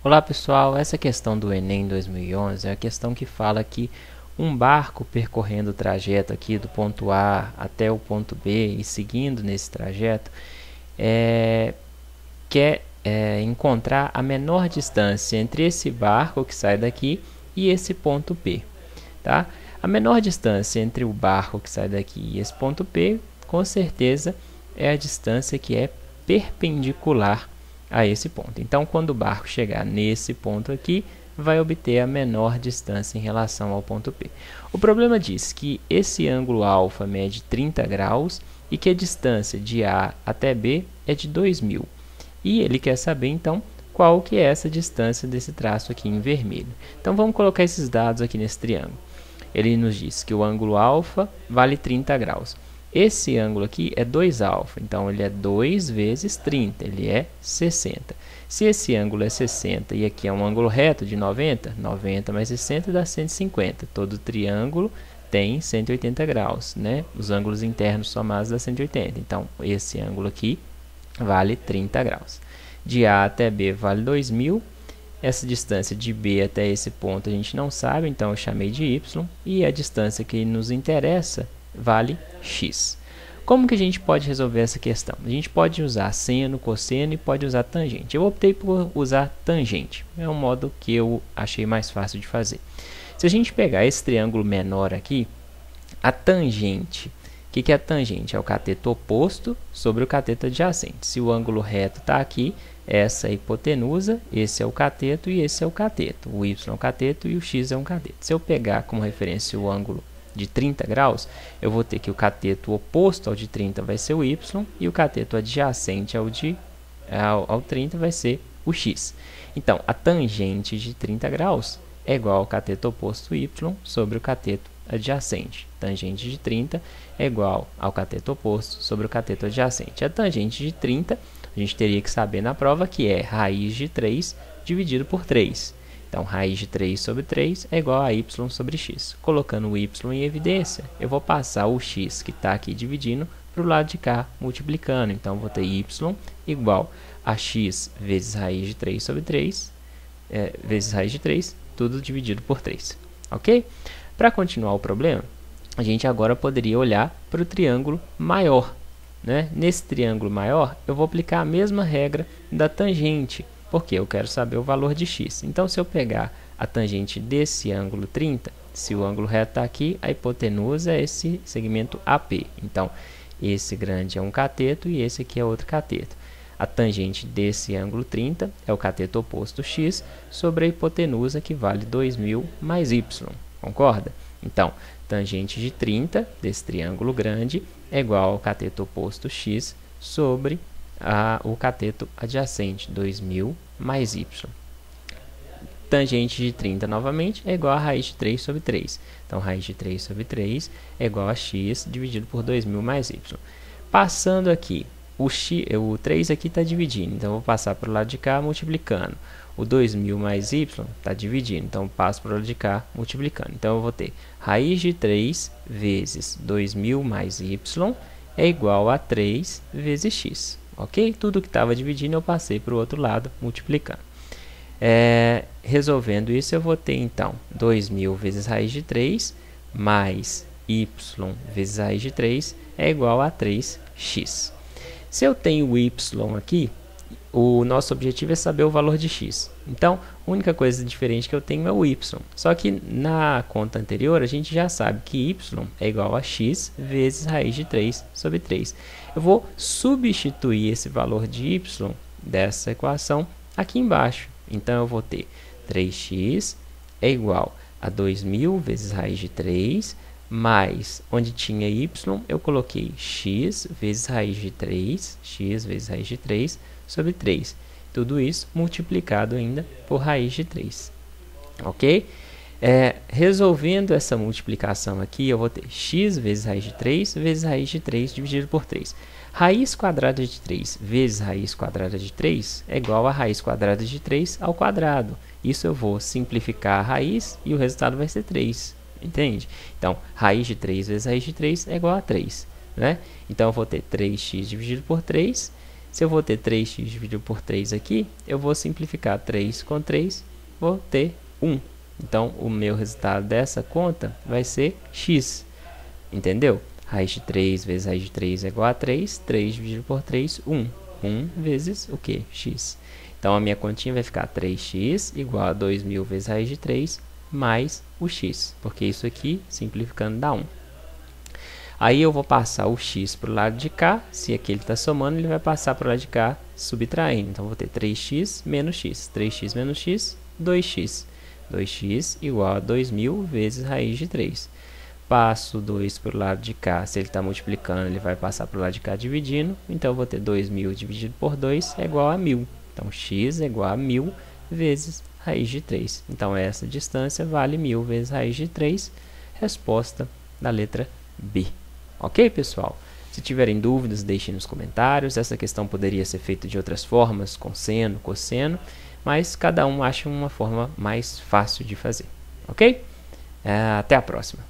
Olá pessoal, essa questão do Enem 2011 é a questão que fala que um barco percorrendo o trajeto aqui do ponto A até o ponto B e seguindo nesse trajeto quer encontrar a menor distância entre esse barco que sai daqui e esse ponto P, tá? A menor distância entre o barco que sai daqui e esse ponto P, com certeza, é a distância que é perpendicular a esse ponto. Então, quando o barco chegar nesse ponto aqui, vai obter a menor distância em relação ao ponto P. O problema diz que esse ângulo alfa mede 30 graus e que a distância de A até B é de 2.000. E ele quer saber, então, qual que é essa distância desse traço aqui em vermelho. Então, vamos colocar esses dados aqui nesse triângulo. Ele nos diz que o ângulo alfa vale 30 graus. Esse ângulo aqui é 2α, então ele é 2 vezes 30, ele é 60. Se esse ângulo é 60 e aqui é um ângulo reto de 90, 90 mais 60 dá 150. Todo triângulo tem 180 graus, né? Os ângulos internos somados dá 180. Então, esse ângulo aqui vale 30 graus. De A até B vale 2.000. Essa distância de B até esse ponto a gente não sabe, então eu chamei de y. E a distância que nos interessa vale x. Como que a gente pode resolver essa questão? A gente pode usar seno, cosseno e pode usar tangente. Eu optei por usar tangente. É um modo que eu achei mais fácil de fazer. Se a gente pegar esse triângulo menor aqui, a tangente, o que é a tangente? É o cateto oposto sobre o cateto adjacente. Se o ângulo reto está aqui, essa é a hipotenusa, esse é o cateto e esse é o cateto. O y é um cateto e o x é um cateto. Se eu pegar como referência o ângulo de 30 graus, eu vou ter que o cateto oposto ao de 30 vai ser o y e o cateto adjacente ao 30 vai ser o x. Então, a tangente de 30 graus é igual ao cateto oposto y sobre o cateto adjacente. Tangente de 30 é igual ao cateto oposto sobre o cateto adjacente. A tangente de 30, a gente teria que saber na prova que é raiz de 3 dividido por 3. Então, raiz de 3 sobre 3 é igual a y sobre x. Colocando o y em evidência, eu vou passar o x que está aqui dividindo para o lado de cá, multiplicando. Então, vou ter y igual a x vezes raiz de 3 sobre 3, vezes raiz de 3, tudo dividido por 3. Ok? Para continuar o problema, a gente agora poderia olhar para o triângulo maior, né? Nesse triângulo maior, eu vou aplicar a mesma regra da tangente, porque eu quero saber o valor de x. Então, se eu pegar a tangente desse ângulo 30, se o ângulo reto está aqui, a hipotenusa é esse segmento AP. Então, esse grande é um cateto e esse aqui é outro cateto. A tangente desse ângulo 30 é o cateto oposto x sobre a hipotenusa, que vale 2.000 mais y. Concorda? Então, tangente de 30 desse triângulo grande é igual ao cateto oposto x sobre o cateto adjacente, 2.000 mais y. Tangente de 30 novamente é igual a raiz de 3 sobre 3. Então, raiz de 3 sobre 3 é igual a x dividido por 2.000 mais y. Passando aqui, o 3 aqui está dividindo, então eu vou passar para o lado de cá multiplicando. O 2.000 mais y está dividindo, então eu passo para o lado de cá multiplicando. Então, eu vou ter raiz de 3 vezes 2.000 mais y é igual a 3 vezes x. Ok? Tudo que estava dividindo eu passei para o outro lado multiplicando. Resolvendo isso, eu vou ter então 2.000 vezes raiz de 3 mais y vezes raiz de 3 é igual a 3x. Se eu tenho o y aqui, o nosso objetivo é saber o valor de x. Então, a única coisa diferente que eu tenho é o y. Só que na conta anterior, a gente já sabe que y é igual a x vezes raiz de 3 sobre 3. Eu vou substituir esse valor de y dessa equação aqui embaixo. Então, eu vou ter 3x é igual a 2.000 vezes raiz de 3, mais, onde tinha y, eu coloquei x vezes raiz de 3, x vezes raiz de 3, sobre 3. Tudo isso multiplicado ainda por raiz de 3. Ok? Resolvendo essa multiplicação aqui, eu vou ter x vezes raiz de 3 vezes raiz de 3 dividido por 3. Raiz quadrada de 3 vezes raiz quadrada de 3 é igual a raiz quadrada de 3 ao quadrado. Isso eu vou simplificar a raiz e o resultado vai ser 3. Entende? Então, raiz de 3 vezes raiz de 3 é igual a 3. Né? Então, eu vou ter 3x dividido por 3. Se eu vou ter 3x dividido por 3 aqui, eu vou simplificar 3 com 3, vou ter 1. Então, o meu resultado dessa conta vai ser x. Entendeu? Raiz de 3 vezes raiz de 3 é igual a 3. 3 dividido por 3, 1. 1 vezes o quê? X. Então, a minha continha vai ficar 3x igual a 2.000 vezes raiz de 3 mais o x. Porque isso aqui, simplificando, dá 1. Aí eu vou passar o x para o lado de cá. Se aqui ele está somando, ele vai passar para o lado de cá subtraindo. Então, vou ter 3x menos x. 3x menos x, 2x. 2x igual a 2.000 vezes raiz de 3. Passo 2 para o lado de cá. Se ele está multiplicando, ele vai passar para o lado de cá dividindo. Então, eu vou ter 2.000 dividido por 2 é igual a 1.000. Então, x é igual a 1.000 vezes raiz de 3. Então, essa distância vale 1.000 vezes raiz de 3. Resposta da letra B. Ok, pessoal? Se tiverem dúvidas, deixem nos comentários. Essa questão poderia ser feita de outras formas, com seno, cosseno, mas cada um acha uma forma mais fácil de fazer. Ok? Até a próxima.